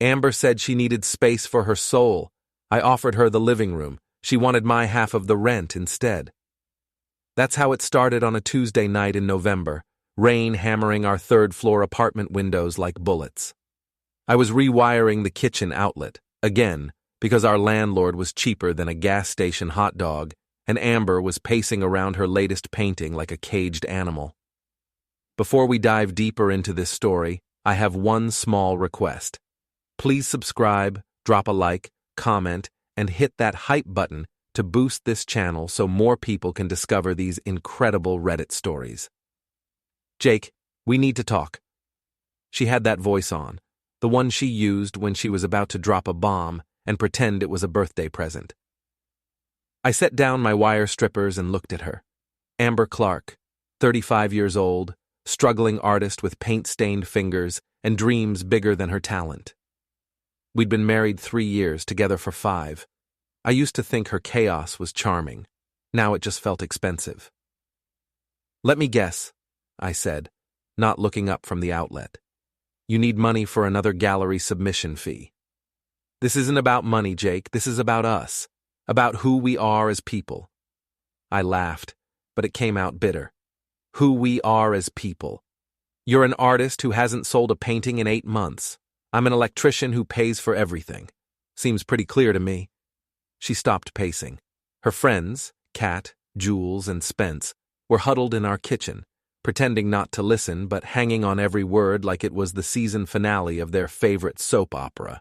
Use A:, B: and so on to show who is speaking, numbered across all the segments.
A: Amber said she needed space for her soul. I offered her the living room. She wanted my half of the rent instead. That's how it started on a Tuesday night in November, rain hammering our third-floor apartment windows like bullets. I was rewiring the kitchen outlet, again, because our landlord was cheaper than a gas station hot dog, and Amber was pacing around her latest painting like a caged animal. Before we dive deeper into this story, I have one small request. Please subscribe, drop a like, comment, and hit that hype button to boost this channel so more people can discover these incredible Reddit stories. Jake, we need to talk. She had that voice on, the one she used when she was about to drop a bomb and pretend it was a birthday present. I set down my wire strippers and looked at her. Amber Clark, 35 years old, struggling artist with paint-stained fingers and dreams bigger than her talent. We'd been married 3 years, together for 5. I used to think her chaos was charming. Now it just felt expensive. Let me guess, I said, not looking up from the outlet. You need money for another gallery submission fee. This isn't about money, Jake. This is about us, about who we are as people. I laughed, but it came out bitter. Who we are as people. You're an artist who hasn't sold a painting in 8 months. I'm an electrician who pays for everything. Seems pretty clear to me. She stopped pacing. Her friends, Kat, Jules, and Spence, were huddled in our kitchen, pretending not to listen but hanging on every word like it was the season finale of their favorite soap opera.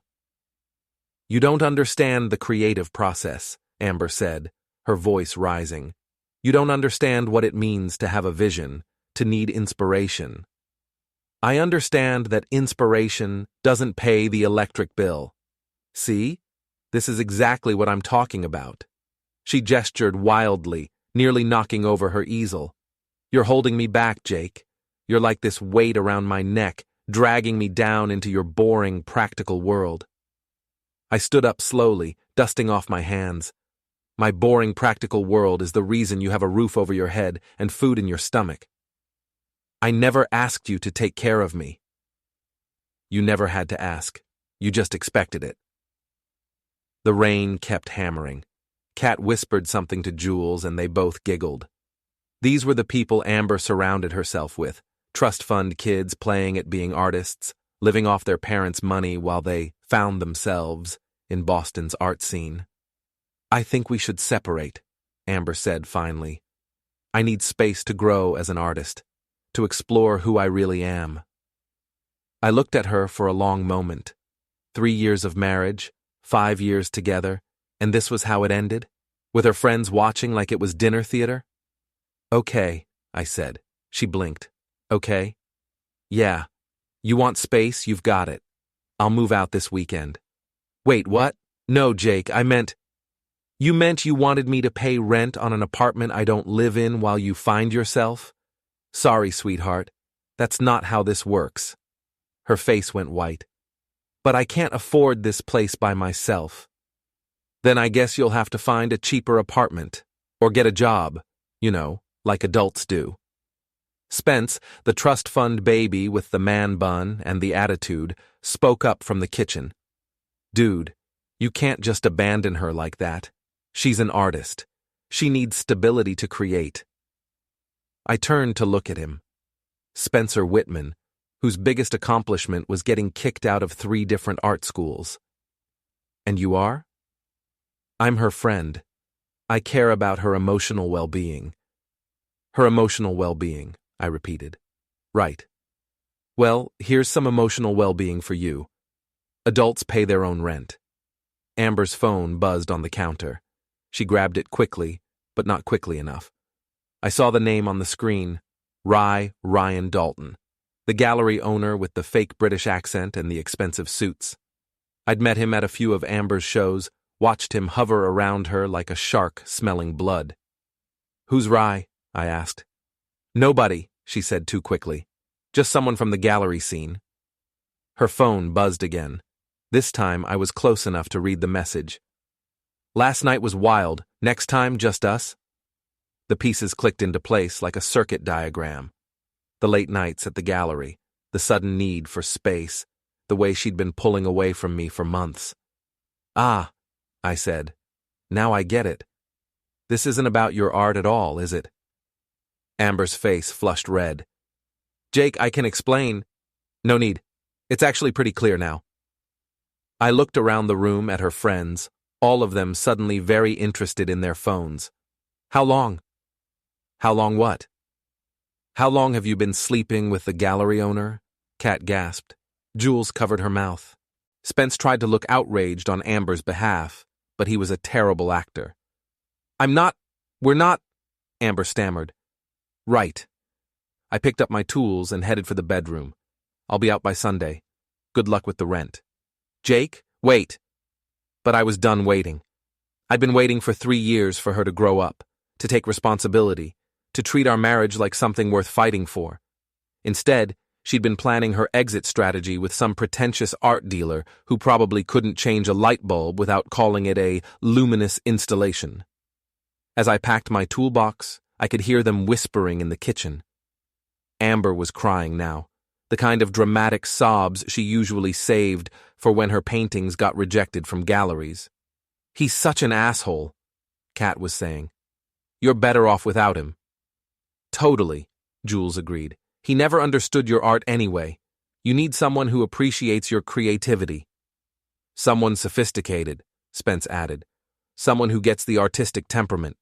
A: You don't understand the creative process, Amber said, her voice rising. You don't understand what it means to have a vision, to need inspiration. I understand that inspiration doesn't pay the electric bill. See? This is exactly what I'm talking about. She gestured wildly, nearly knocking over her easel. You're holding me back, Jake. You're like this weight around my neck, dragging me down into your boring, practical world. I stood up slowly, dusting off my hands. My boring, practical world is the reason you have a roof over your head and food in your stomach. I never asked you to take care of me. You never had to ask. You just expected it. The rain kept hammering. Kat whispered something to Jules and they both giggled. These were the people Amber surrounded herself with, trust fund kids playing at being artists, living off their parents' money while they found themselves in Boston's art scene. I think we should separate, Amber said finally. I need space to grow as an artist, to explore who I really am. I looked at her for a long moment. 3 years of marriage, 5 years together, and this was how it ended? With her friends watching like it was dinner theater? Okay, I said. She blinked. Okay? Yeah. You want space? You've got it. I'll move out this weekend. Wait, what? No, Jake, I meant... You meant you wanted me to pay rent on an apartment I don't live in while you find yourself? Sorry, sweetheart. That's not how this works. Her face went white. But I can't afford this place by myself. Then I guess you'll have to find a cheaper apartment. Or get a job, you know, like adults do. Spence, the trust fund baby with the man bun and the attitude, spoke up from the kitchen. Dude, you can't just abandon her like that. She's an artist. She needs stability to create. I turned to look at him. Spencer Whitman, whose biggest accomplishment was getting kicked out of 3 different art schools. And you are? I'm her friend. I care about her emotional well-being. Her emotional well-being, I repeated. Right. Well, here's some emotional well-being for you. Adults pay their own rent. Amber's phone buzzed on the counter. She grabbed it quickly, but not quickly enough. I saw the name on the screen, Ryan Dalton, the gallery owner with the fake British accent and the expensive suits. I'd met him at a few of Amber's shows, watched him hover around her like a shark smelling blood. Who's Rye? I asked. Nobody, she said too quickly. Just someone from the gallery scene. Her phone buzzed again. This time I was close enough to read the message. Last night was wild. Next time, just us? The pieces clicked into place like a circuit diagram. The late nights at the gallery, the sudden need for space, the way she'd been pulling away from me for months. "Ah," I said. "Now I get it. This isn't about your art at all, is it?" Amber's face flushed red. "Jake, I can explain." "No need. It's actually pretty clear now." I looked around the room at her friends, all of them suddenly very interested in their phones. "How long?" "How long what?" "How long have you been sleeping with the gallery owner?" Kat gasped. Jules covered her mouth. Spence tried to look outraged on Amber's behalf, but he was a terrible actor. We're not," Amber stammered. "Right." I picked up my tools and headed for the bedroom. "I'll be out by Sunday. Good luck with the rent." "Jake, wait." But I was done waiting. I'd been waiting for 3 years for her to grow up, to take responsibility, to treat our marriage like something worth fighting for. Instead, she'd been planning her exit strategy with some pretentious art dealer who probably couldn't change a light bulb without calling it a luminous installation. As I packed my toolbox, I could hear them whispering in the kitchen. Amber was crying now, the kind of dramatic sobs she usually saved for when her paintings got rejected from galleries. "He's such an asshole," Kat was saying. "You're better off without him." "Totally," Jules agreed. "He never understood your art anyway. You need someone who appreciates your creativity." "Someone sophisticated," Spence added. "Someone who gets the artistic temperament."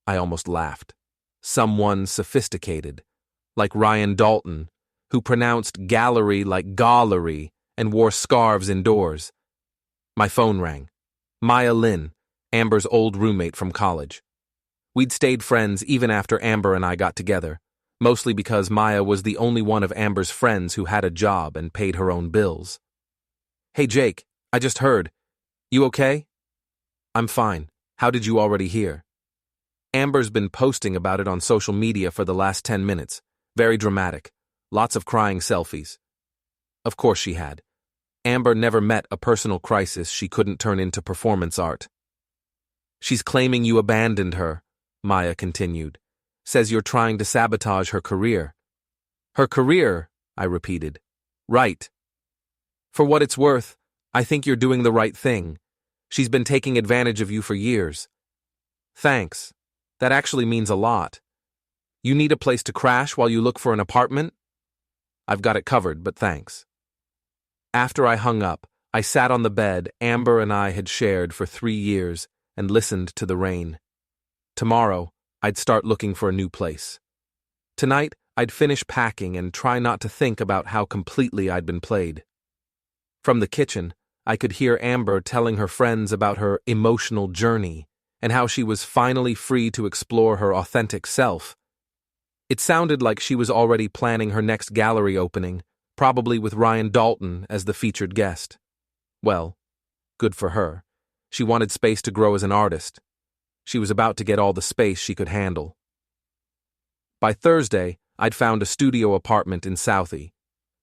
A: I almost laughed. Someone sophisticated, like Ryan Dalton, who pronounced gallery like gallery and wore scarves indoors. My phone rang. Maya Lynn, Amber's old roommate from college. We'd stayed friends even after Amber and I got together, mostly because Maya was the only one of Amber's friends who had a job and paid her own bills. "Hey Jake, I just heard. You okay?" "I'm fine. How did you already hear?" "Amber's been posting about it on social media for the last 10 minutes. Very dramatic. Lots of crying selfies." Of course she had. Amber never met a personal crisis she couldn't turn into performance art. "She's claiming you abandoned her," Maya continued. "Says you're trying to sabotage her career." "Her career," I repeated. "Right. For what it's worth, I think you're doing the right thing. She's been taking advantage of you for years." "Thanks. That actually means a lot. You need a place to crash while you look for an apartment?" "I've got it covered, but thanks." After I hung up, I sat on the bed Amber and I had shared for 3 years and listened to the rain. Tomorrow, I'd start looking for a new place. Tonight, I'd finish packing and try not to think about how completely I'd been played. From the kitchen, I could hear Amber telling her friends about her emotional journey and how she was finally free to explore her authentic self. It sounded like she was already planning her next gallery opening, probably with Ryan Dalton as the featured guest. Well, good for her. She wanted space to grow as an artist. She was about to get all the space she could handle. By Thursday, I'd found a studio apartment in Southie.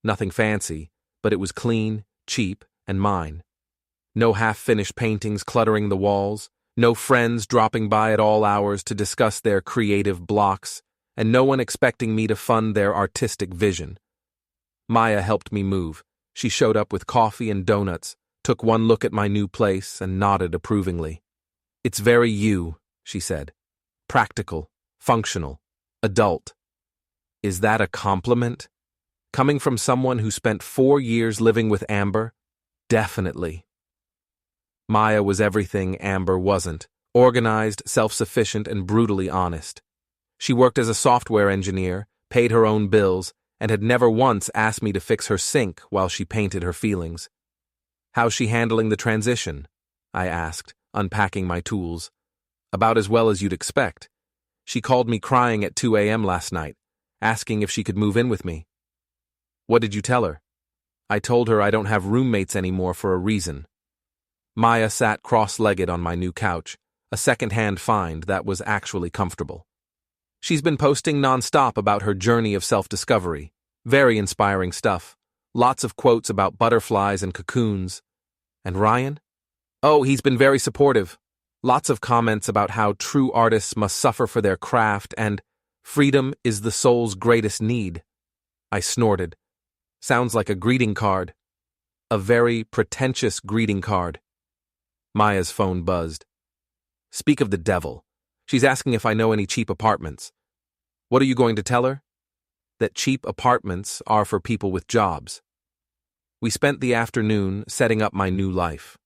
A: Nothing fancy, but it was clean, cheap, and mine. No half-finished paintings cluttering the walls, no friends dropping by at all hours to discuss their creative blocks, and no one expecting me to fund their artistic vision. Maya helped me move. She showed up with coffee and donuts, took one look at my new place, and nodded approvingly. "It's very you," she said. "Practical, functional, adult." Is that a compliment? Coming from someone who spent 4 years living with Amber? Definitely. Maya was everything Amber wasn't: organized, self-sufficient, and brutally honest. She worked as a software engineer, paid her own bills, and had never once asked me to fix her sink while she painted her feelings. "How's she handling the transition?" I asked, unpacking my tools. "About as well as you'd expect. She called me crying at 2 a.m. last night, asking if she could move in with me." "What did you tell her?" "I told her I don't have roommates anymore for a reason." Maya sat cross-legged on my new couch, a second-hand find that was actually comfortable. She's been posting non-stop about her journey of self-discovery. Very inspiring stuff. Lots of quotes about butterflies and cocoons. And Ryan? Oh, he's been very supportive. Lots of comments about how true artists must suffer for their craft and freedom is the soul's greatest need. I snorted. Sounds like a greeting card. A very pretentious greeting card. Maya's phone buzzed. Speak of the devil. She's asking if I know any cheap apartments. What are you going to tell her? That cheap apartments are for people with jobs. We spent the afternoon setting up my new life.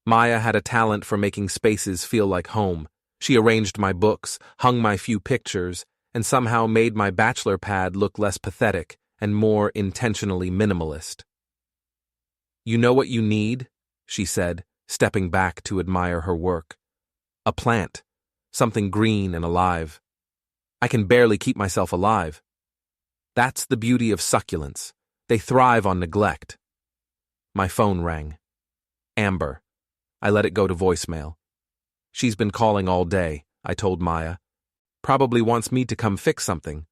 A: Maya had a talent for making spaces feel like home. She arranged my books, hung my few pictures, and somehow made my bachelor pad look less pathetic and more intentionally minimalist. You know what you need? She said, stepping back to admire her work. A plant. Something green and alive. I can barely keep myself alive. That's the beauty of succulents. They thrive on neglect. My phone rang. Amber. I let it go to voicemail. She's been calling all day, I told Maya. Probably wants me to come fix something.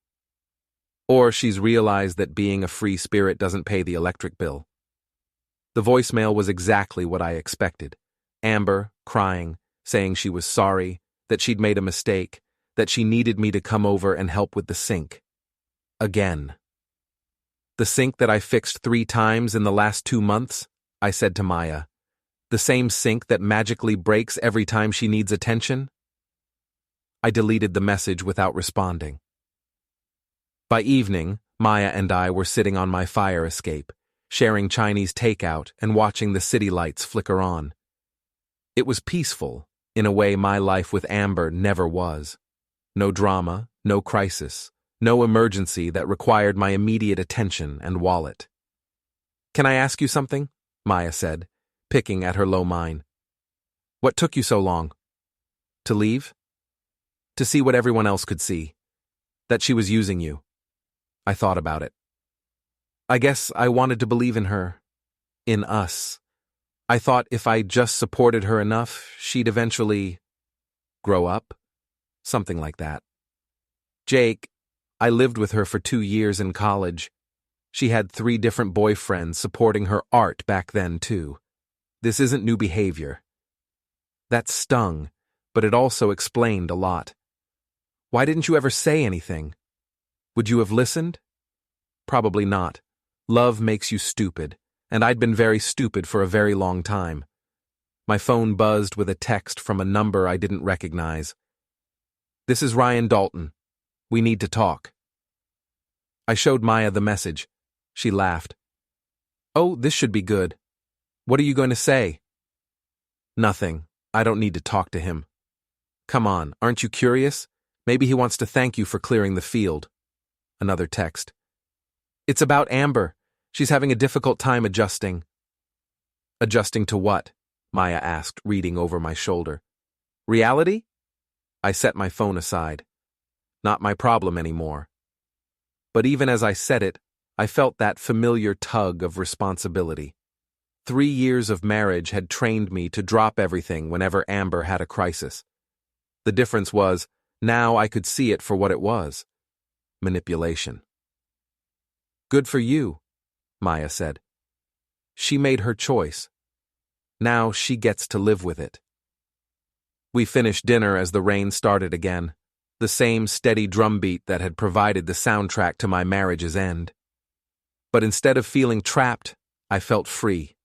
A: Or she's realized that being a free spirit doesn't pay the electric bill. The voicemail was exactly what I expected. Amber, crying, saying she was sorry, that she'd made a mistake, that she needed me to come over and help with the sink. Again. The sink that I fixed 3 times in the last 2 months, I said to Maya. The same sink that magically breaks every time she needs attention? I deleted the message without responding. By evening, Maya and I were sitting on my fire escape, sharing Chinese takeout and watching the city lights flicker on. It was peaceful, in a way my life with Amber never was. No drama, no crisis, no emergency that required my immediate attention and wallet. Can I ask you something? Maya said, picking at her low mine. What took you so long? To leave? To see what everyone else could see. That she was using you. I thought about it. I guess I wanted to believe in her. In us. I thought if I just supported her enough, she'd eventually grow up. Something like that. Jake, I lived with her for 2 years in college. She had 3 different boyfriends supporting her art back then, too. This isn't new behavior. That stung, but it also explained a lot. Why didn't you ever say anything? Would you have listened? Probably not. Love makes you stupid, and I'd been very stupid for a very long time. My phone buzzed with a text from a number I didn't recognize. This is Ryan Dalton. We need to talk. I showed Maya the message. She laughed. Oh, this should be good. What are you going to say? Nothing. I don't need to talk to him. Come on, aren't you curious? Maybe he wants to thank you for clearing the field. Another text. It's about Amber. She's having a difficult time adjusting. Adjusting to what? Maya asked, reading over my shoulder. Reality? I set my phone aside. Not my problem anymore. But even as I said it, I felt that familiar tug of responsibility. 3 years of marriage had trained me to drop everything whenever Amber had a crisis. The difference was, now I could see it for what it was. Manipulation. Good for you, Maya said. She made her choice. Now she gets to live with it. We finished dinner as the rain started again, the same steady drumbeat that had provided the soundtrack to my marriage's end. But instead of feeling trapped, I felt free.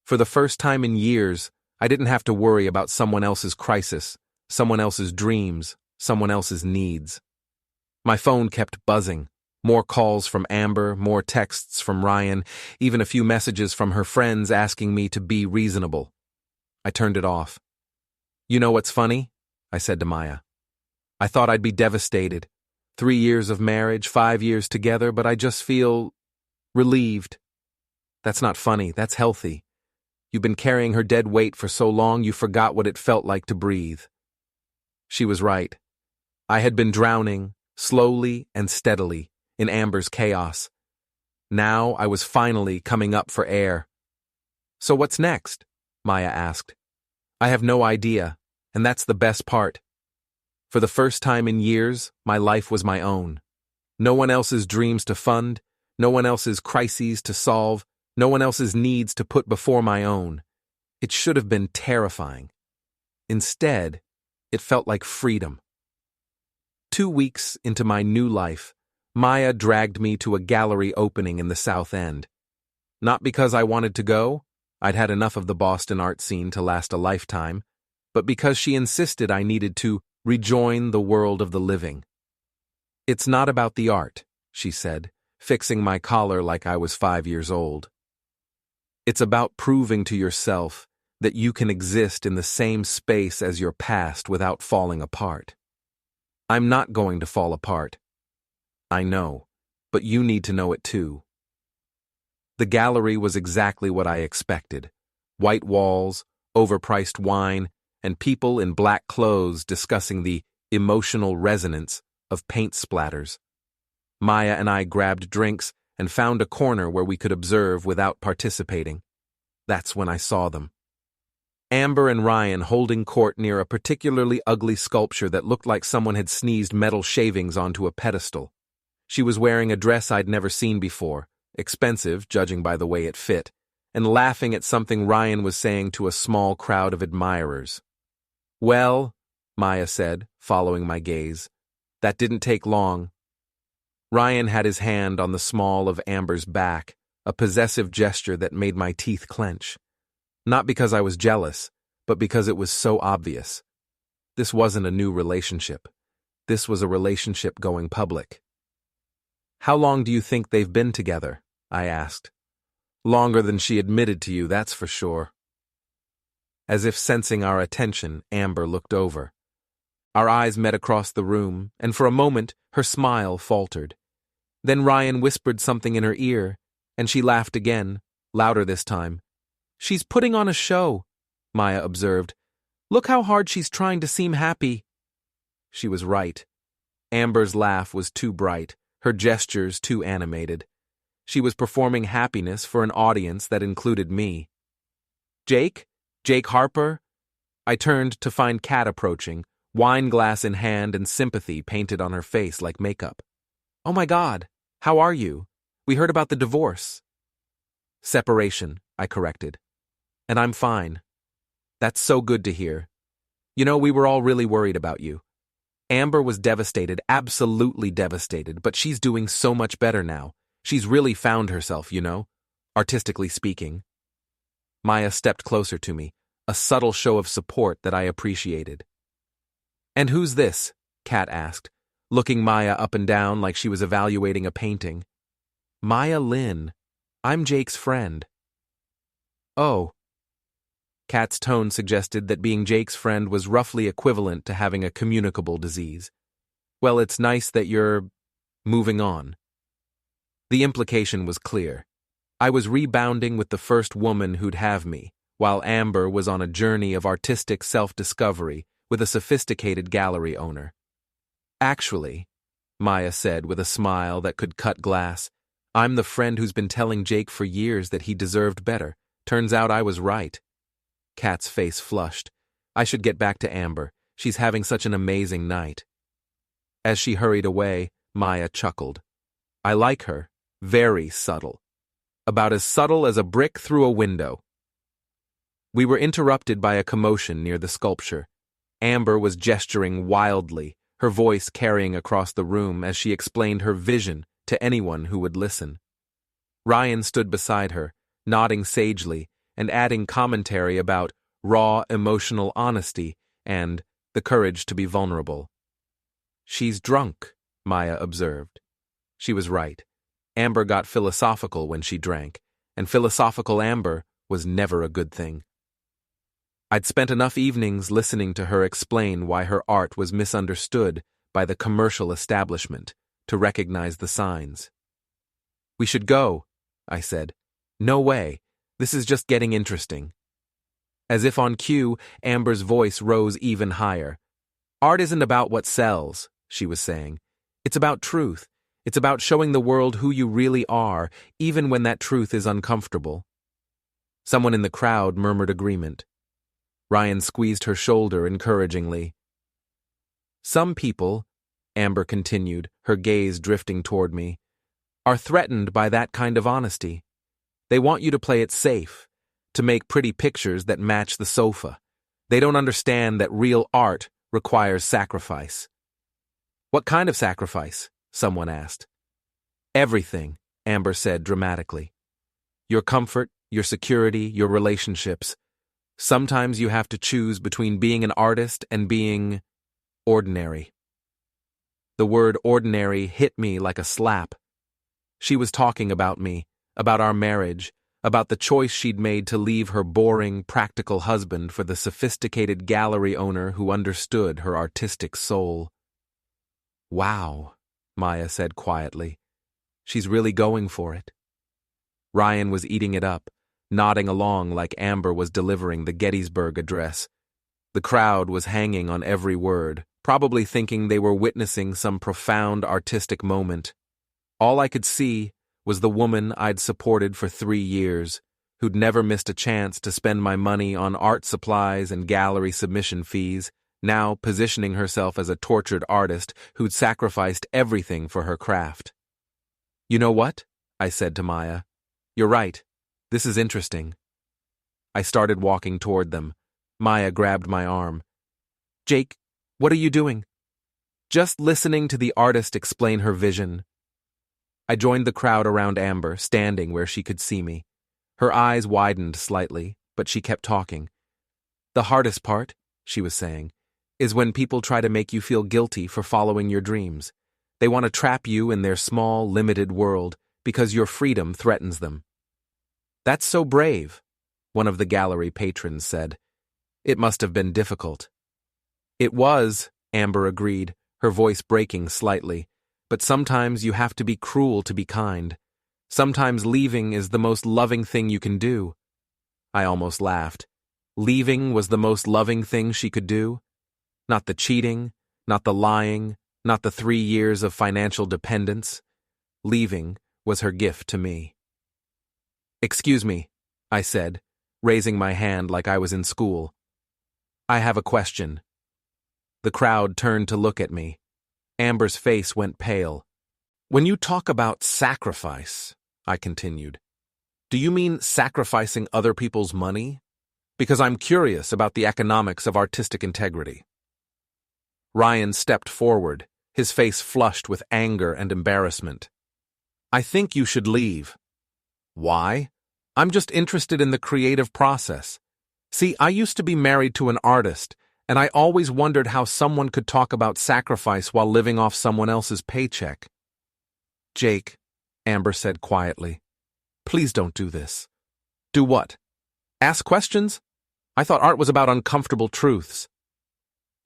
A: For the first time in years, I didn't have to worry about someone else's crisis, someone else's dreams, someone else's needs. My phone kept buzzing. More calls from Amber, more texts from Ryan, even a few messages from her friends asking me to be reasonable. I turned it off. You know what's funny? I said to Maya. I thought I'd be devastated. 3 years of marriage, 5 years together, but I just feel relieved. That's not funny, that's healthy. You've been carrying her dead weight for so long you forgot what it felt like to breathe. She was right. I had been drowning, slowly and steadily, in Amber's chaos. Now I was finally coming up for air. So what's next? Maya asked. I have no idea, and that's the best part. For the first time in years, my life was my own. No one else's dreams to fund, no one else's crises to solve, no one else's needs to put before my own. It should have been terrifying. Instead, it felt like freedom. 2 weeks into my new life, Maya dragged me to a gallery opening in the South End. Not because I wanted to go, I'd had enough of the Boston art scene to last a lifetime, but because she insisted I needed to rejoin the world of the living. It's not about the art, she said, fixing my collar like I was 5 years old. It's about proving to yourself that you can exist in the same space as your past without falling apart. I'm not going to fall apart. I know, but you need to know it too. The gallery was exactly what I expected. White walls, overpriced wine, and people in black clothes discussing the emotional resonance of paint splatters. Maya and I grabbed drinks and found a corner where we could observe without participating. That's when I saw them. Amber and Ryan holding court near a particularly ugly sculpture that looked like someone had sneezed metal shavings onto a pedestal. She was wearing a dress I'd never seen before, expensive judging by the way it fit, and laughing at something Ryan was saying to a small crowd of admirers. Well, Maya said, following my gaze, that didn't take long. Ryan had his hand on the small of Amber's back, a possessive gesture that made my teeth clench. Not because I was jealous, but because it was so obvious. This wasn't a new relationship. This was a relationship going public. How long do you think they've been together? I asked. Longer than she admitted to you, that's for sure. As if sensing our attention, Amber looked over. Our eyes met across the room, and for a moment, her smile faltered. Then Ryan whispered something in her ear, and she laughed again, louder this time. She's putting on a show, Maya observed. Look how hard she's trying to seem happy. She was right. Amber's laugh was too bright, her gestures too animated. She was performing happiness for an audience that included me. Jake? Jake Harper? I turned to find Kat approaching, wine glass in hand and sympathy painted on her face like makeup. Oh my God, how are you? We heard about the divorce. Separation, I corrected. And I'm fine. That's so good to hear. You know, we were all really worried about you. Amber was devastated, absolutely devastated, but she's doing so much better now. She's really found herself, you know, artistically speaking. Maya stepped closer to me, a subtle show of support that I appreciated. And who's this? Kat asked, looking Maya up and down like she was evaluating a painting. Maya Lynn. I'm Jake's friend. Oh. Kat's tone suggested that being Jake's friend was roughly equivalent to having a communicable disease. Well, it's nice that you're moving on. The implication was clear. I was rebounding with the first woman who'd have me, while Amber was on a journey of artistic self-discovery with a sophisticated gallery owner. Actually, Maya said with a smile that could cut glass, I'm the friend who's been telling Jake for years that he deserved better. Turns out I was right. Kat's face flushed. I should get back to Amber. She's having such an amazing night. As she hurried away, Maya chuckled. I like her. Very subtle. About as subtle as a brick through a window. We were interrupted by a commotion near the sculpture. Amber was gesturing wildly, her voice carrying across the room as she explained her vision to anyone who would listen. Ryan stood beside her, nodding sagely and adding commentary about raw emotional honesty and the courage to be vulnerable. She's drunk, Maya observed. She was right. Amber got philosophical when she drank, and philosophical Amber was never a good thing. I'd spent enough evenings listening to her explain why her art was misunderstood by the commercial establishment to recognize the signs. We should go, I said. No way. This is just getting interesting. As if on cue, Amber's voice rose even higher. Art isn't about what sells, she was saying. It's about truth. It's about showing the world who you really are, even when that truth is uncomfortable. Someone in the crowd murmured agreement. Ryan squeezed her shoulder encouragingly. Some people, Amber continued, her gaze drifting toward me, are threatened by that kind of honesty. They want you to play it safe, to make pretty pictures that match the sofa. They don't understand that real art requires sacrifice. What kind of sacrifice? Someone asked. Everything, Amber said dramatically. Your comfort, your security, your relationships. Sometimes you have to choose between being an artist and being ordinary. The word ordinary hit me like a slap. She was talking about me, about our marriage, about the choice she'd made to leave her boring, practical husband for the sophisticated gallery owner who understood her artistic soul. Wow, Maya said quietly. She's really going for it. Ryan was eating it up, nodding along like Amber was delivering the Gettysburg Address. The crowd was hanging on every word, probably thinking they were witnessing some profound artistic moment. All I could see was the woman I'd supported for 3 years, who'd never missed a chance to spend my money on art supplies and gallery submission fees, now positioning herself as a tortured artist who'd sacrificed everything for her craft. "You know what?" I said to Maya. "You're right. This is interesting." I started walking toward them. Maya grabbed my arm. "Jake, what are you doing?" "Just listening to the artist explain her vision." I joined the crowd around Amber, standing where she could see me. Her eyes widened slightly, but she kept talking. "The hardest part," she was saying, "is when people try to make you feel guilty for following your dreams. They want to trap you in their small, limited world because your freedom threatens them." "That's so brave," one of the gallery patrons said. "It must have been difficult." "It was," Amber agreed, her voice breaking slightly. "But sometimes you have to be cruel to be kind. Sometimes leaving is the most loving thing you can do." I almost laughed. Leaving was the most loving thing she could do? Not the cheating, not the lying, not the 3 years of financial dependence. Leaving was her gift to me. "Excuse me," I said, raising my hand like I was in school. "I have a question." The crowd turned to look at me. Amber's face went pale. "When you talk about sacrifice," I continued, "do you mean sacrificing other people's money? Because I'm curious about the economics of artistic integrity." Ryan stepped forward, his face flushed with anger and embarrassment. "I think you should leave." "Why?" "I'm just interested in the creative process. See, I used to be married to an artist, and I always wondered how someone could talk about sacrifice while living off someone else's paycheck." "Jake," Amber said quietly, "please don't do this." "Do what? Ask questions? I thought art was about uncomfortable truths."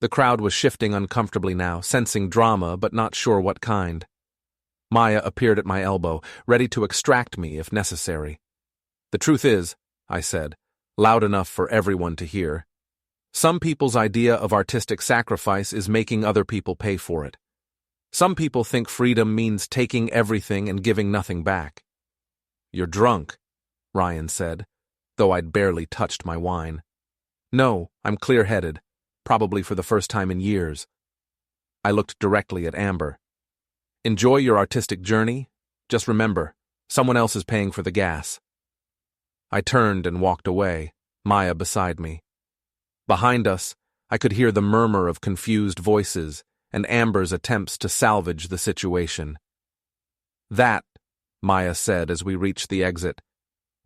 A: The crowd was shifting uncomfortably now, sensing drama but not sure what kind. Maya appeared at my elbow, ready to extract me if necessary. "The truth is," I said, loud enough for everyone to hear, "some people's idea of artistic sacrifice is making other people pay for it. Some people think freedom means taking everything and giving nothing back." "You're drunk," Ryan said, though I'd barely touched my wine. "No, I'm clear-headed, probably for the first time in years." I looked directly at Amber. "Enjoy your artistic journey. Just remember, someone else is paying for the gas." I turned and walked away, Maya beside me. Behind us, I could hear the murmur of confused voices and Amber's attempts to salvage the situation. "That," Maya said as we reached the exit,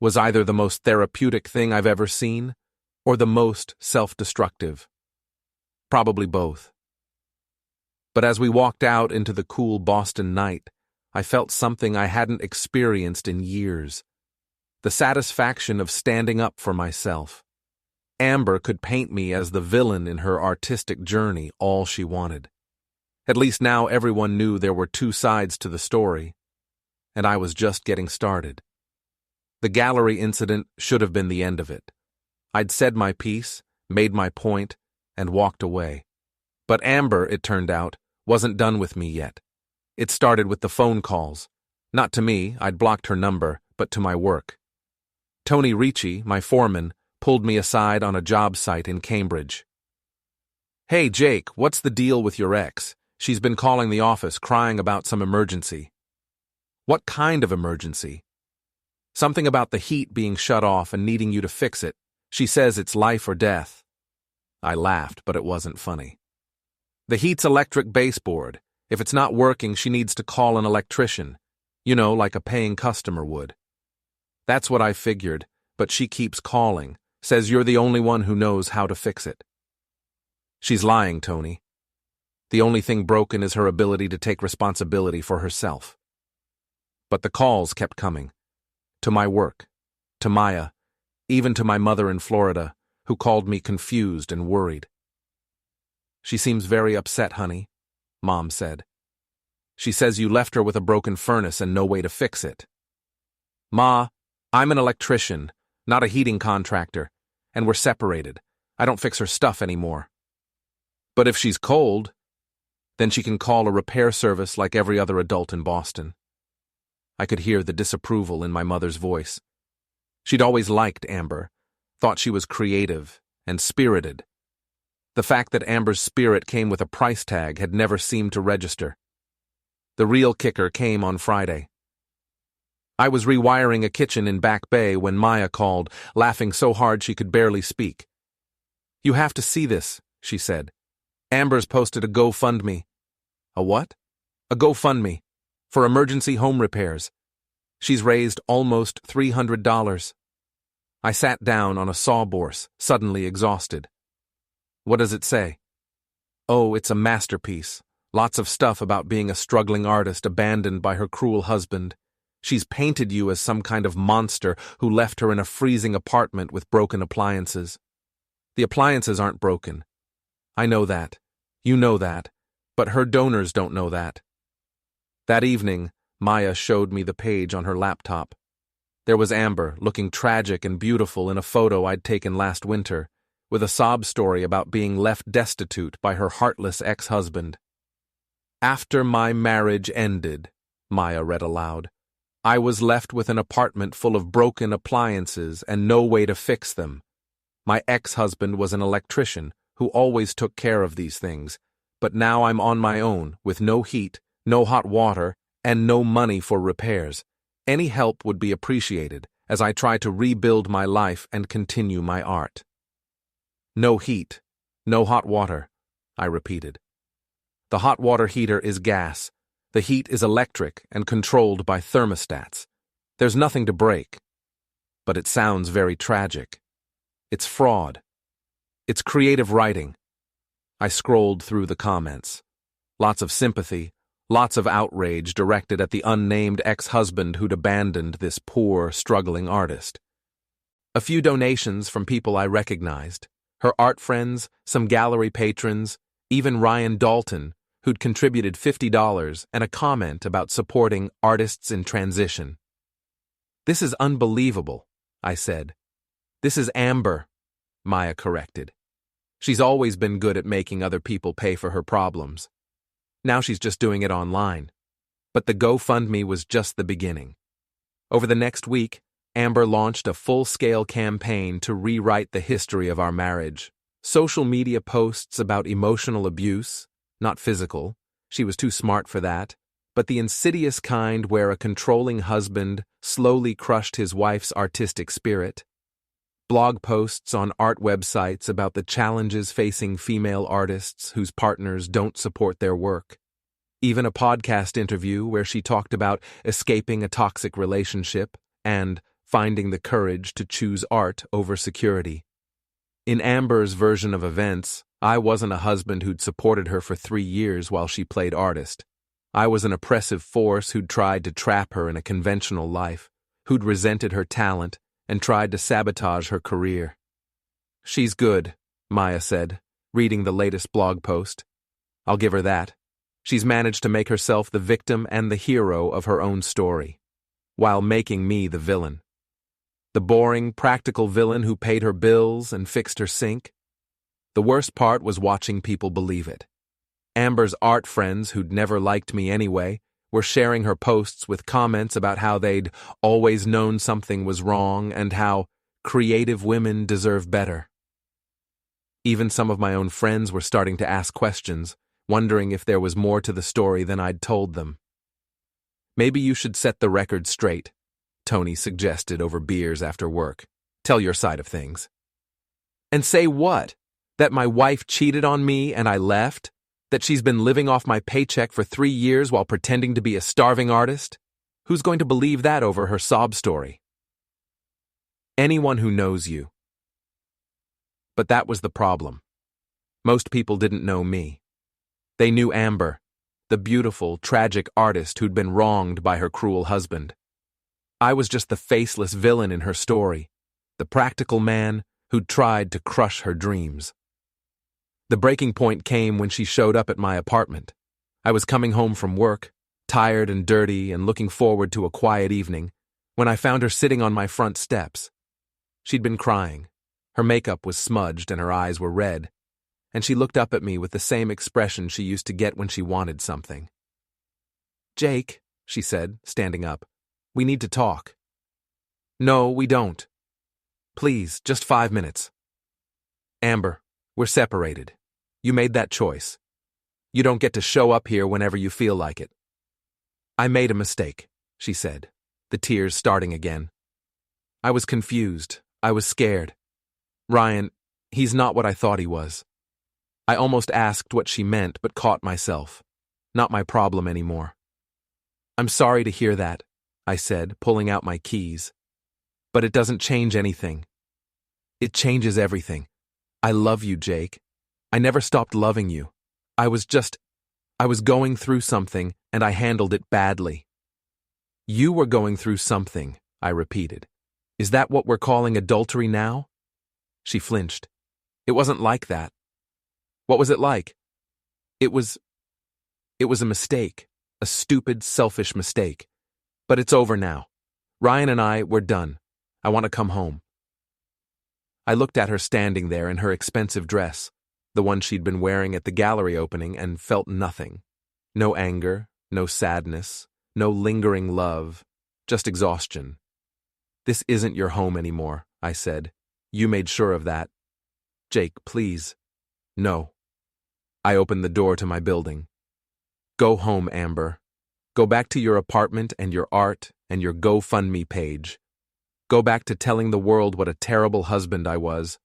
A: "was either the most therapeutic thing I've ever seen or the most self-destructive. Probably both." But as we walked out into the cool Boston night, I felt something I hadn't experienced in years. The satisfaction of standing up for myself. Amber could paint me as the villain in her artistic journey all she wanted. At least now everyone knew there were 2 sides to the story, and I was just getting started. The gallery incident should have been the end of it. I'd said my piece, made my point, and walked away. But Amber, it turned out, wasn't done with me yet. It started with the phone calls. Not to me, I'd blocked her number, but to my work. Tony Ricci, my foreman, pulled me aside on a job site in Cambridge. "Hey, Jake, what's the deal with your ex? She's been calling the office crying about some emergency." "What kind of emergency?" "Something about the heat being shut off and needing you to fix it. She says it's life or death." I laughed, but it wasn't funny. "The heat's electric baseboard. If it's not working, she needs to call an electrician. You know, like a paying customer would." That's what I figured, but she keeps calling, says you're the only one who knows how to fix it. She's lying, Tony. The only thing broken is her ability to take responsibility for herself. But the calls kept coming. To my work, to Maya, even to my mother in Florida, who called me confused and worried. She seems very upset, honey, Mom said. She says you left her with a broken furnace and no way to fix it. Ma, I'm an electrician, not a heating contractor, and we're separated. I don't fix her stuff anymore. But if she's cold, then she can call a repair service like every other adult in Boston. I could hear the disapproval in my mother's voice. She'd always liked Amber, thought she was creative and spirited. The fact that Amber's spirit came with a price tag had never seemed to register. The real kicker came on Friday. I was rewiring a kitchen in Back Bay when Maya called, laughing so hard she could barely speak. You have to see this, she said. Amber's posted a GoFundMe. A what? A GoFundMe. For emergency home repairs. She's raised almost $300. I sat down on a sawhorse, suddenly exhausted. What does it say? Oh, it's a masterpiece. Lots of stuff about being a struggling artist abandoned by her cruel husband. She's painted you as some kind of monster who left her in a freezing apartment with broken appliances. The appliances aren't broken. I know that. You know that. But her donors don't know that. That evening, Maya showed me the page on her laptop. There was Amber, looking tragic and beautiful in a photo I'd taken last winter, with a sob story about being left destitute by her heartless ex-husband. After my marriage ended, Maya read aloud, I was left with an apartment full of broken appliances and no way to fix them. My ex-husband was an electrician who always took care of these things, but now I'm on my own with no heat, no hot water, and no money for repairs. Any help would be appreciated as I try to rebuild my life and continue my art. No heat, no hot water, I repeated. The hot water heater is gas. The heat is electric and controlled by thermostats. There's nothing to break. But it sounds very tragic. It's fraud. It's creative writing. I scrolled through the comments. Lots of sympathy, lots of outrage directed at the unnamed ex-husband who'd abandoned this poor, struggling artist. A few donations from people I recognized, her art friends, some gallery patrons, even Ryan Dalton, who'd contributed $50, and a comment about supporting artists in transition. This is unbelievable, I said. This is Amber, Maya corrected. She's always been good at making other people pay for her problems. Now she's just doing it online. But the GoFundMe was just the beginning. Over the next week, Amber launched a full-scale campaign to rewrite the history of our marriage. Social media posts about emotional abuse, not physical, she was too smart for that, but the insidious kind where a controlling husband slowly crushed his wife's artistic spirit. Blog posts on art websites about the challenges facing female artists whose partners don't support their work. Even a podcast interview where she talked about escaping a toxic relationship and finding the courage to choose art over security. In Amber's version of events, I wasn't a husband who'd supported her for 3 years while she played artist. I was an oppressive force who'd tried to trap her in a conventional life, who'd resented her talent and tried to sabotage her career. She's good, Maya said, reading the latest blog post. I'll give her that. She's managed to make herself the victim and the hero of her own story, while making me the villain. The boring, practical villain who paid her bills and fixed her sink. The worst part was watching people believe it. Amber's art friends, who'd never liked me anyway, were sharing her posts with comments about how they'd always known something was wrong and how creative women deserve better. Even some of my own friends were starting to ask questions, wondering if there was more to the story than I'd told them. Maybe you should set the record straight, Tony suggested over beers after work. Tell your side of things. And say what? That my wife cheated on me and I left? That she's been living off my paycheck for 3 years while pretending to be a starving artist? Who's going to believe that over her sob story? Anyone who knows you. But that was the problem. Most people didn't know me. They knew Amber, the beautiful, tragic artist who'd been wronged by her cruel husband. I was just the faceless villain in her story, the practical man who'd tried to crush her dreams. The breaking point came when she showed up at my apartment. I was coming home from work, tired and dirty and looking forward to a quiet evening, when I found her sitting on my front steps. She'd been crying. Her makeup was smudged and her eyes were red, and she looked up at me with the same expression she used to get when she wanted something. "Jake," she said, standing up, "we need to talk." "No, we don't. Please, just 5 minutes." "Amber, we're separated. You made that choice. You don't get to show up here whenever you feel like it." "I made a mistake," she said, the tears starting again. "I was confused. I was scared. Ryan, he's not what I thought he was." I almost asked what she meant, but caught myself. Not my problem anymore. "I'm sorry to hear that," I said, pulling out my keys. "But it doesn't change anything." "It changes everything. I love you, Jake. I never stopped loving you. I was going through something, and I handled it badly." "You were going through something," I repeated. "Is that what we're calling adultery now?" She flinched. "It wasn't like that." "What was it like?" It was a mistake. A stupid, selfish mistake. But it's over now. Ryan and I, we're done. I want to come home." I looked at her standing there in her expensive dress, the one she'd been wearing at the gallery opening, and felt nothing. No anger, no sadness, no lingering love, just exhaustion. "This isn't your home anymore," I said. "You made sure of that." "Jake, please." "No." I opened the door to my building. "Go home, Amber. Go back to your apartment and your art and your GoFundMe page. Go back to telling the world what a terrible husband I was.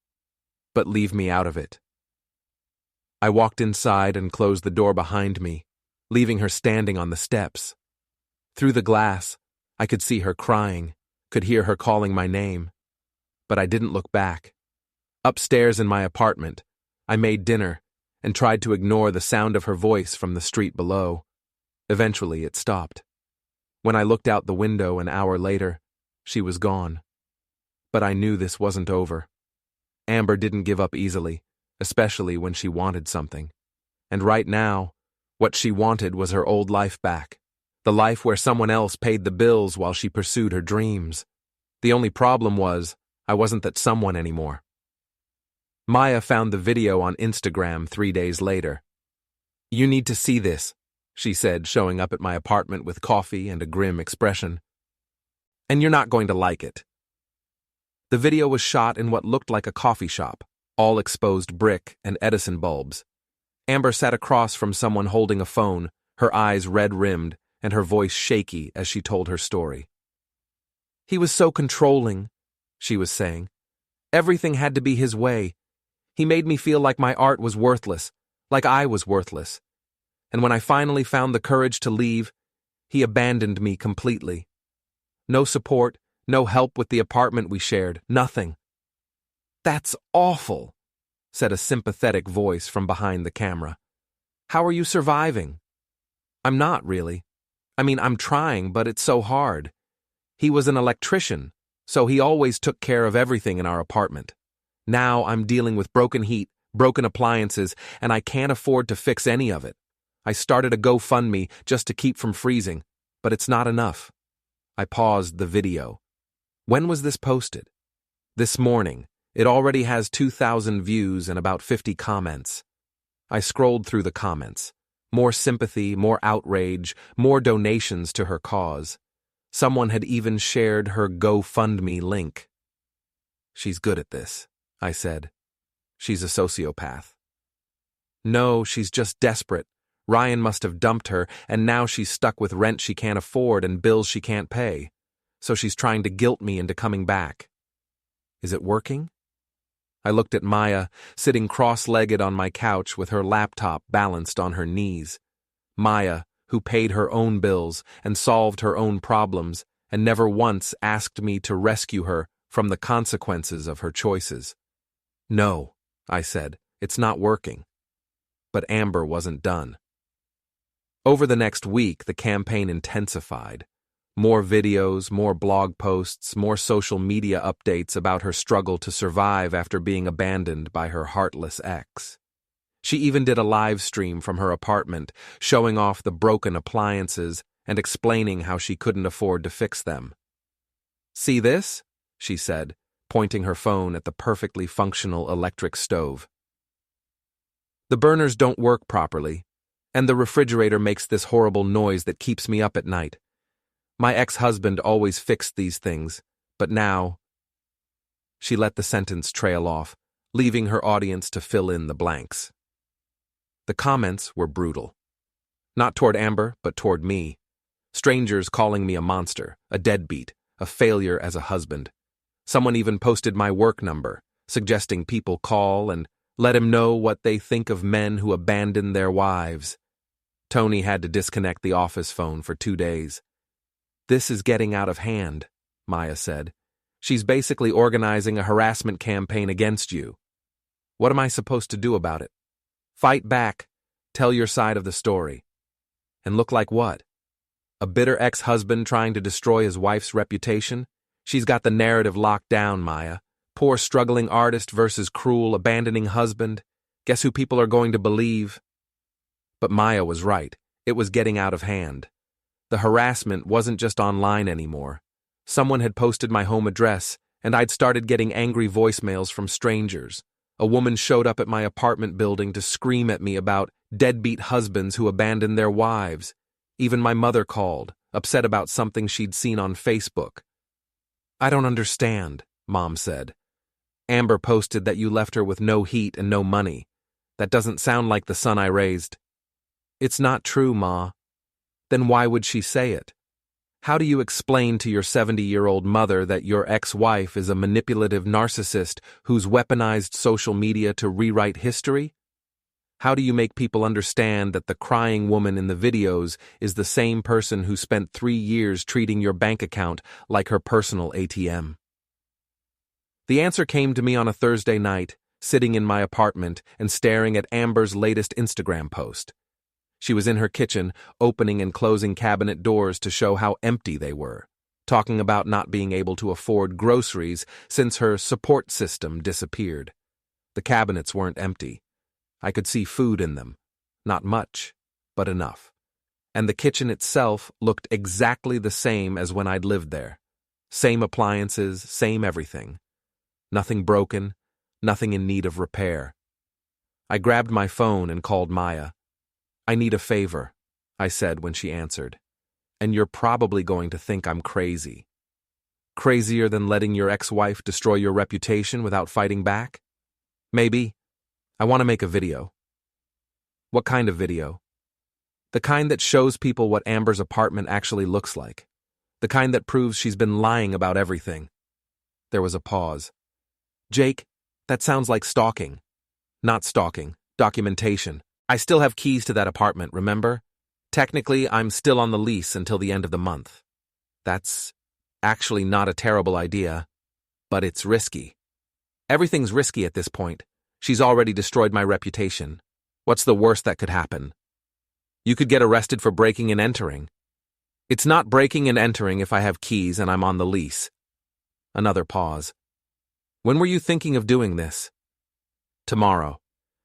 A: But leave me out of it." I walked inside and closed the door behind me, leaving her standing on the steps. Through the glass, I could see her crying, could hear her calling my name. But I didn't look back. Upstairs in my apartment, I made dinner and tried to ignore the sound of her voice from the street below. Eventually, it stopped. When I looked out the window an hour later, she was gone. But I knew this wasn't over. Amber didn't give up easily, especially when she wanted something. And right now, what she wanted was her old life back. The life where someone else paid the bills while she pursued her dreams. The only problem was, I wasn't that someone anymore. Maya found the video on Instagram 3 days later. "You need to see this," she said, showing up at my apartment with coffee and a grim expression. "And you're not going to like it." The video was shot in what looked like a coffee shop, all exposed brick and Edison bulbs. Amber sat across from someone holding a phone, her eyes red-rimmed and her voice shaky as she told her story. "He was so controlling," she was saying. "Everything had to be his way. He made me feel like my art was worthless, like I was worthless. And when I finally found the courage to leave, he abandoned me completely. No support, no help with the apartment we shared, nothing." "That's awful," said a sympathetic voice from behind the camera. "How are you surviving?" "I'm not, really. I mean, I'm trying, but it's so hard. He was an electrician, so he always took care of everything in our apartment. Now I'm dealing with broken heat, broken appliances, and I can't afford to fix any of it. I started a GoFundMe just to keep from freezing, but it's not enough." I paused the video. When was this posted? This morning. It already has 2,000 views and about 50 comments. I scrolled through the comments. More sympathy, more outrage, more donations to her cause. Someone had even shared her GoFundMe link. "She's good at this," I said. "She's a sociopath." "No, she's just desperate. Ryan must have dumped her, and now she's stuck with rent she can't afford and bills she can't pay. So she's trying to guilt me into coming back." "Is it working?" I looked at Maya, sitting cross-legged on my couch with her laptop balanced on her knees. Maya, who paid her own bills and solved her own problems and never once asked me to rescue her from the consequences of her choices. "No," I said, "it's not working." But Amber wasn't done. Over the next week, the campaign intensified. More videos, more blog posts, more social media updates about her struggle to survive after being abandoned by her heartless ex. She even did a live stream from her apartment, showing off the broken appliances and explaining how she couldn't afford to fix them. "See this?" she said, pointing her phone at the perfectly functional electric stove. "The burners don't work properly, and the refrigerator makes this horrible noise that keeps me up at night. My ex-husband always fixed these things, but now—" She let the sentence trail off, leaving her audience to fill in the blanks. The comments were brutal. Not toward Amber, but toward me. Strangers calling me a monster, a deadbeat, a failure as a husband. Someone even posted my work number, suggesting people call and let him know what they think of men who abandon their wives. Tony had to disconnect the office phone for 2 days. "This is getting out of hand," Maya said. "She's basically organizing a harassment campaign against you. What am I supposed to do about it? Fight back, tell your side of the story. And look like what? A bitter ex-husband trying to destroy his wife's reputation? She's got the narrative locked down, Maya. Poor struggling artist versus cruel, abandoning husband. Guess who people are going to believe?" But Maya was right. It was getting out of hand. The harassment wasn't just online anymore. Someone had posted my home address, and I'd started getting angry voicemails from strangers. A woman showed up at my apartment building to scream at me about deadbeat husbands who abandon their wives. Even my mother called, upset about something she'd seen on Facebook. "I don't understand," Mom said. "Amber posted that you left her with no heat and no money. That doesn't sound like the son I raised." "It's not true, Ma." "Then why would she say it? How do you explain to your 70-year-old mother that your ex-wife is a manipulative narcissist who's weaponized social media to rewrite history? How do you make people understand that the crying woman in the videos is the same person who spent 3 years treating your bank account like her personal ATM? The answer came to me on a Thursday night, sitting in my apartment and staring at Amber's latest Instagram post. She was in her kitchen, opening and closing cabinet doors to show how empty they were, talking about not being able to afford groceries since her support system disappeared. The cabinets weren't empty. I could see food in them. Not much, but enough. And the kitchen itself looked exactly the same as when I'd lived there. Same appliances, same everything. Nothing broken, nothing in need of repair. I grabbed my phone and called Maya. "I need a favor," I said when she answered. "And you're probably going to think I'm crazy." "Crazier than letting your ex-wife destroy your reputation without fighting back?" "Maybe. I want to make a video." "What kind of video?" "The kind that shows people what Amber's apartment actually looks like. The kind that proves she's been lying about everything." There was a pause. "Jake, that sounds like stalking." "Not stalking, documentation. I still have keys to that apartment, remember? Technically, I'm still on the lease until the end of the month." "That's actually not a terrible idea, but it's risky." "Everything's risky at this point. She's already destroyed my reputation. What's the worst that could happen? You could get arrested for breaking and entering." "It's not breaking and entering if I have keys and I'm on the lease." Another pause. "When were you thinking of doing this?" "Tomorrow."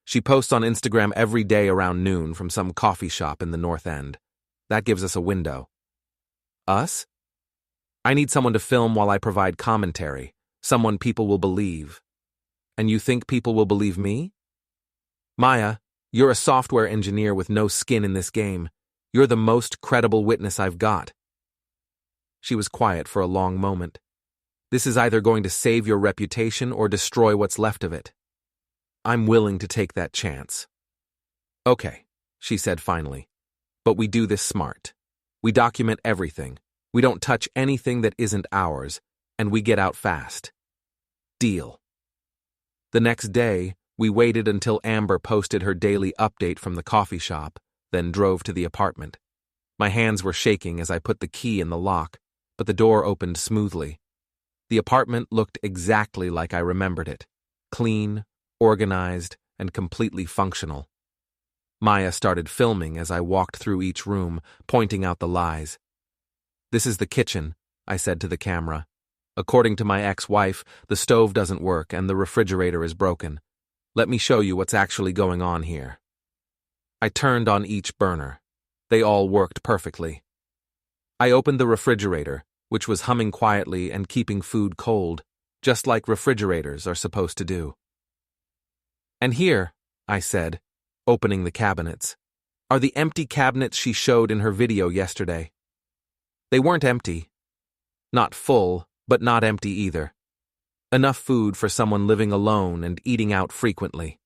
A: She posts on Instagram every day around noon from some coffee shop in the North End. That gives us a window. "Us?" "I need someone to film while I provide commentary, someone people will believe." "And you think people will believe me?" "Maya, you're a software engineer with no skin in this game. You're the most credible witness I've got." She was quiet for a long moment. "This is either going to save your reputation or destroy what's left of it. I'm willing to take that chance." "Okay," she said finally. "But we do this smart. We document everything. We don't touch anything that isn't ours, and we get out fast. Deal." The next day, we waited until Amber posted her daily update from the coffee shop, then drove to the apartment. My hands were shaking as I put the key in the lock, but the door opened smoothly. The apartment looked exactly like I remembered it. Clean, organized, and completely functional. Maya started filming as I walked through each room, pointing out the lies. "This is the kitchen," I said to the camera. "According to my ex-wife, the stove doesn't work and the refrigerator is broken. Let me show you what's actually going on here." I turned on each burner. They all worked perfectly. I opened the refrigerator, which was humming quietly and keeping food cold, just like refrigerators are supposed to do. "And here," I said, opening the cabinets, "are the empty cabinets she showed in her video yesterday." They weren't empty. Not full, but not empty either. Enough food for someone living alone and eating out frequently.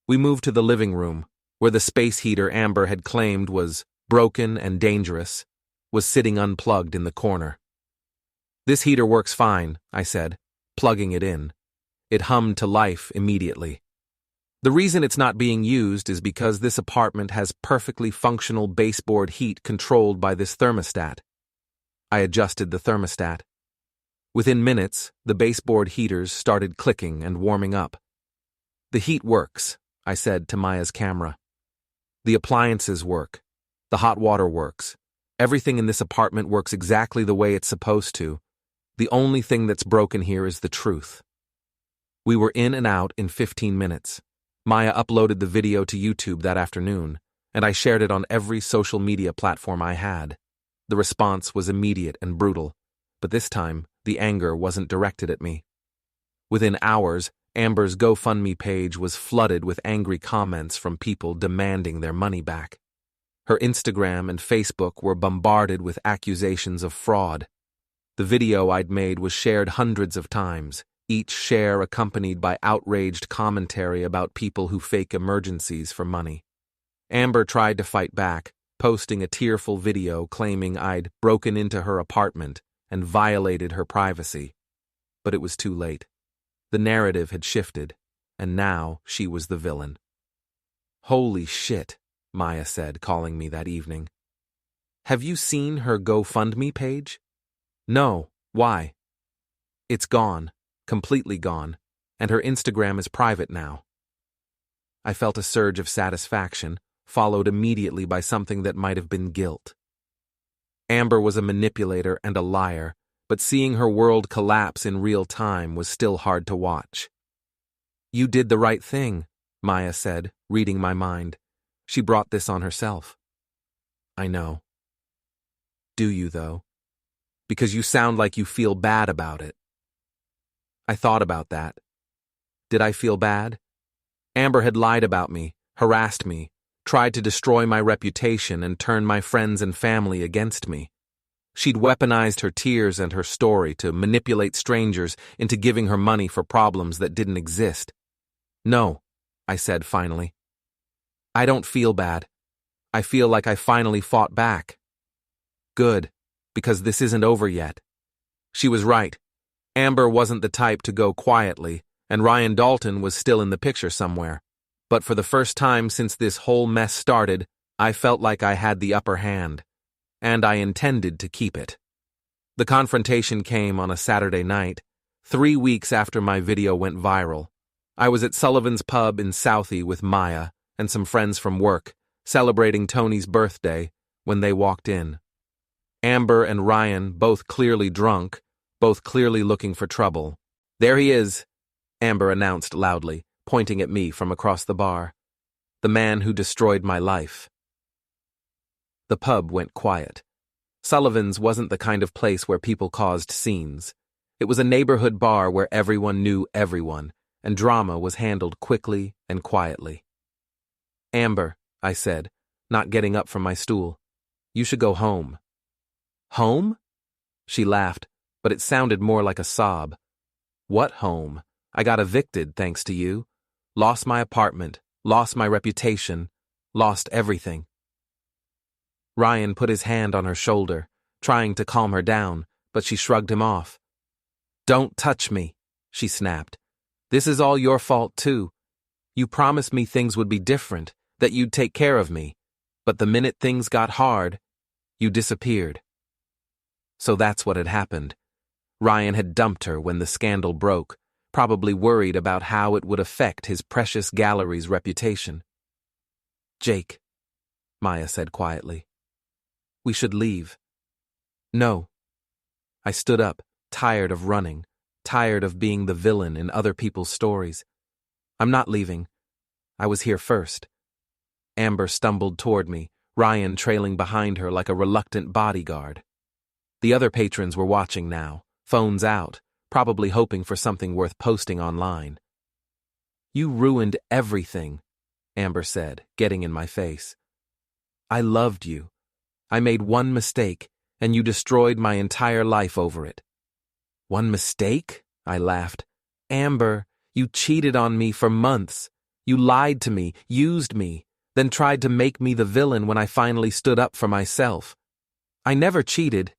A: We moved to the living room, where the space heater Amber had claimed was broken and dangerous, was sitting unplugged in the corner. "This heater works fine," I said, plugging it in. It hummed to life immediately. "The reason it's not being used is because this apartment has perfectly functional baseboard heat controlled by this thermostat." I adjusted the thermostat. Within minutes, the baseboard heaters started clicking and warming up. "The heat works," I said to Maya's camera. "The appliances work. The hot water works. Everything in this apartment works exactly the way it's supposed to. The only thing that's broken here is the truth." We were in and out in 15 minutes. Maya uploaded the video to YouTube that afternoon, and I shared it on every social media platform I had. The response was immediate and brutal, but this time, the anger wasn't directed at me. Within hours, Amber's GoFundMe page was flooded with angry comments from people demanding their money back. Her Instagram and Facebook were bombarded with accusations of fraud. The video I'd made was shared hundreds of times, each share accompanied by outraged commentary about people who fake emergencies for money. Amber tried to fight back, posting a tearful video claiming I'd broken into her apartment and violated her privacy. But it was too late. The narrative had shifted, and now she was the villain. "Holy shit," Maya said, calling me that evening. "Have you seen her GoFundMe page?" "No, why?" "It's gone. Completely gone, and her Instagram is private now." I felt a surge of satisfaction, followed immediately by something that might have been guilt. Amber was a manipulator and a liar, but seeing her world collapse in real time was still hard to watch. "You did the right thing," Maya said, reading my mind. "She brought this on herself." "I know." "Do you, though? Because you sound like you feel bad about it." I thought about that. Did I feel bad? Amber had lied about me, harassed me, tried to destroy my reputation and turn my friends and family against me. She'd weaponized her tears and her story to manipulate strangers into giving her money for problems that didn't exist. "No," I said finally. "I don't feel bad. I feel like I finally fought back." "Good, because this isn't over yet." She was right. Amber wasn't the type to go quietly, and Ryan Dalton was still in the picture somewhere. But for the first time since this whole mess started, I felt like I had the upper hand, and I intended to keep it. The confrontation came on a Saturday night, 3 weeks after my video went viral. I was at Sullivan's Pub in Southie with Maya and some friends from work, celebrating Tony's birthday, when they walked in. Amber and Ryan, both clearly drunk, both clearly looking for trouble. "There he is," Amber announced loudly, pointing at me from across the bar. "The man who destroyed my life." The pub went quiet. Sullivan's wasn't the kind of place where people caused scenes. It was a neighborhood bar where everyone knew everyone, and drama was handled quickly and quietly. "Amber," I said, not getting up from my stool, "you should go home." "Home?" She laughed, but it sounded more like a sob. "What home? I got evicted thanks to you. Lost my apartment, lost my reputation, lost everything." Ryan put his hand on her shoulder, trying to calm her down, but she shrugged him off. "Don't touch me," she snapped. "This is all your fault, too. You promised me things would be different, that you'd take care of me. But the minute things got hard, you disappeared." So that's what had happened. Ryan had dumped her when the scandal broke, probably worried about how it would affect his precious gallery's reputation. "Jake," Maya said quietly, "we should leave." "No." I stood up, tired of running, tired of being the villain in other people's stories. "I'm not leaving. I was here first." Amber stumbled toward me, Ryan trailing behind her like a reluctant bodyguard. The other patrons were watching now, phones out, probably hoping for something worth posting online. "You ruined everything," Amber said, getting in my face. "I loved you. I made one mistake, and you destroyed my entire life over it." "One mistake?" I laughed. "Amber, you cheated on me for months. You lied to me, used me, then tried to make me the villain when I finally stood up for myself. I never cheated.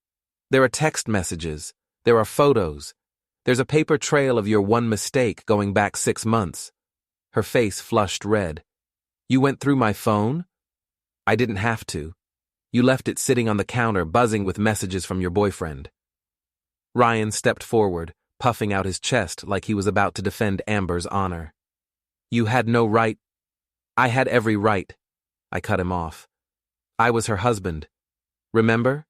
A: There are text messages. There are photos. There's a paper trail of your one mistake going back 6 months." Her face flushed red. "You went through my phone?" "I didn't have to. You left it sitting on the counter buzzing with messages from your boyfriend." Ryan stepped forward, puffing out his chest like he was about to defend Amber's honor. "You had no right." "I had every right." I cut him off. "I was her husband. Remember?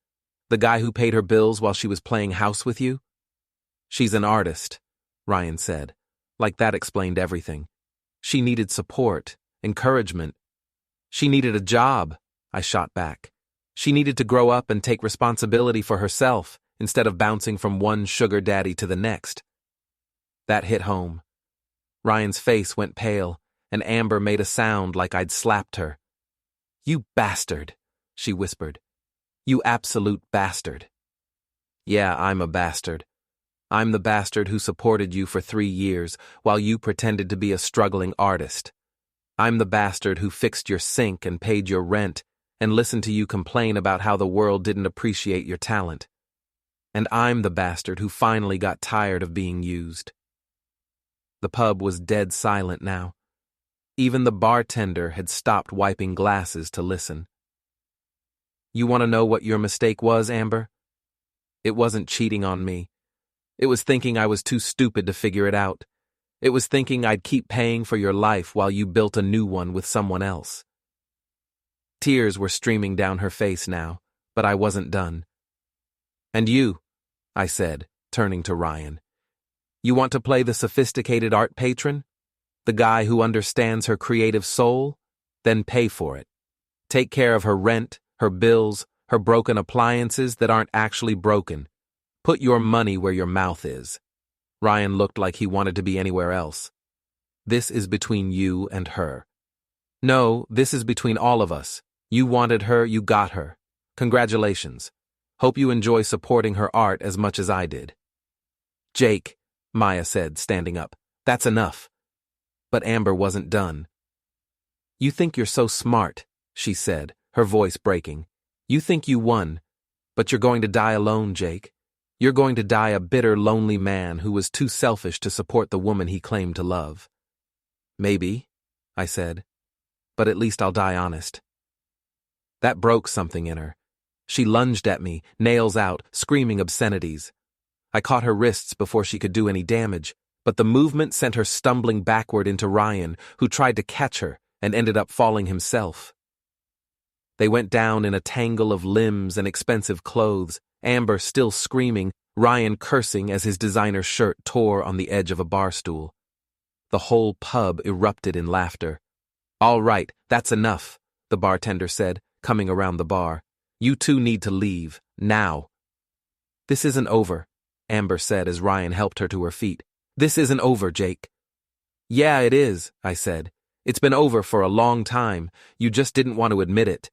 A: The guy who paid her bills while she was playing house with you?" "She's an artist," Ryan said. Like that explained everything. "She needed support, encouragement. She needed a job," I shot back. "She needed to grow up and take responsibility for herself instead of bouncing from one sugar daddy to the next." That hit home. Ryan's face went pale, and Amber made a sound like I'd slapped her. "You bastard," she whispered. "You absolute bastard." "Yeah, I'm a bastard. I'm the bastard who supported you for 3 years while you pretended to be a struggling artist. I'm the bastard who fixed your sink and paid your rent and listened to you complain about how the world didn't appreciate your talent. And I'm the bastard who finally got tired of being used." The pub was dead silent now. Even the bartender had stopped wiping glasses to listen. "You want to know what your mistake was, Amber? It wasn't cheating on me. It was thinking I was too stupid to figure it out. It was thinking I'd keep paying for your life while you built a new one with someone else." Tears were streaming down her face now, but I wasn't done. "And you," I said, turning to Ryan. "You want to play the sophisticated art patron? The guy who understands her creative soul? Then pay for it. Take care of her rent, her bills, her broken appliances that aren't actually broken. Put your money where your mouth is." Ryan looked like he wanted to be anywhere else. "This is between you and her." "No, this is between all of us. You wanted her, you got her. Congratulations. Hope you enjoy supporting her art as much as I did." "Jake," Maya said, standing up. "That's enough." But Amber wasn't done. "You think you're so smart," she said, her voice breaking. "You think you won, but you're going to die alone, Jake. You're going to die a bitter, lonely man who was too selfish to support the woman he claimed to love." "Maybe," I said, "but at least I'll die honest." That broke something in her. She lunged at me, nails out, screaming obscenities. I caught her wrists before she could do any damage, but the movement sent her stumbling backward into Ryan, who tried to catch her and ended up falling himself. They went down in a tangle of limbs and expensive clothes, Amber still screaming, Ryan cursing as his designer shirt tore on the edge of a bar stool. The whole pub erupted in laughter. "All right, that's enough," the bartender said, coming around the bar. "You two need to leave, now." "This isn't over," Amber said as Ryan helped her to her feet. "This isn't over, Jake." "Yeah, it is," I said. "It's been over for a long time. You just didn't want to admit it."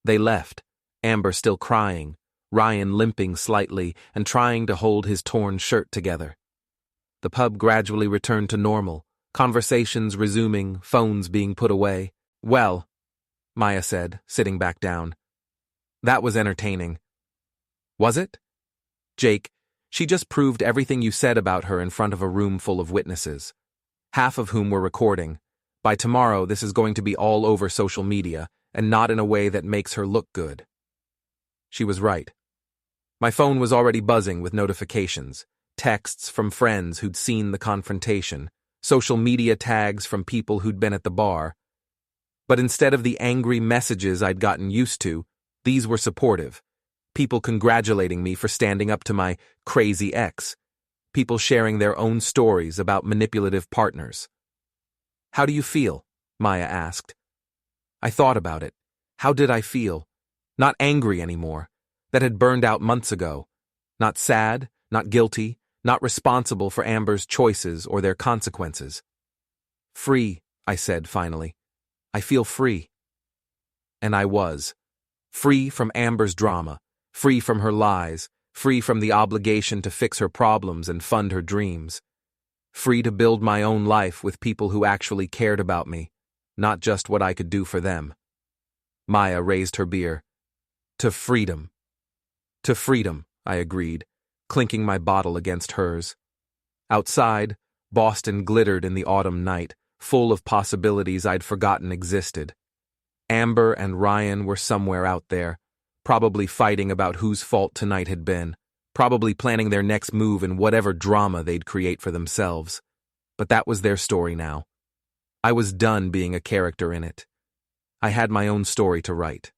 A: They left, Amber still crying, Ryan limping slightly and trying to hold his torn shirt together. The pub gradually returned to normal, conversations resuming, phones being put away. "Well," Maya said, sitting back down. "That was entertaining." "Was it?" "Jake, she just proved everything you said about her in front of a room full of witnesses, half of whom were recording. By tomorrow, this is going to be all over social media, and not in a way that makes her look good." She was right. My phone was already buzzing with notifications. Texts from friends who'd seen the confrontation, social media tags from people who'd been at the bar. But instead of the angry messages I'd gotten used to, these were supportive. People congratulating me for standing up to my crazy ex. People sharing their own stories about manipulative partners. "How do you feel?" Maya asked. I thought about it. How did I feel? Not angry anymore. That had burned out months ago. Not sad, not guilty, not responsible for Amber's choices or their consequences. "Free," I said finally. "I feel free." And I was. Free from Amber's drama, free from her lies, free from the obligation to fix her problems and fund her dreams. Free to build my own life with people who actually cared about me, not just what I could do for them. Maya raised her beer. "To freedom." "To freedom," I agreed, clinking my bottle against hers. Outside, Boston glittered in the autumn night, full of possibilities I'd forgotten existed. Amber and Ryan were somewhere out there, probably fighting about whose fault tonight had been, probably planning their next move in whatever drama they'd create for themselves. But that was their story now. I was done being a character in it. I had my own story to write.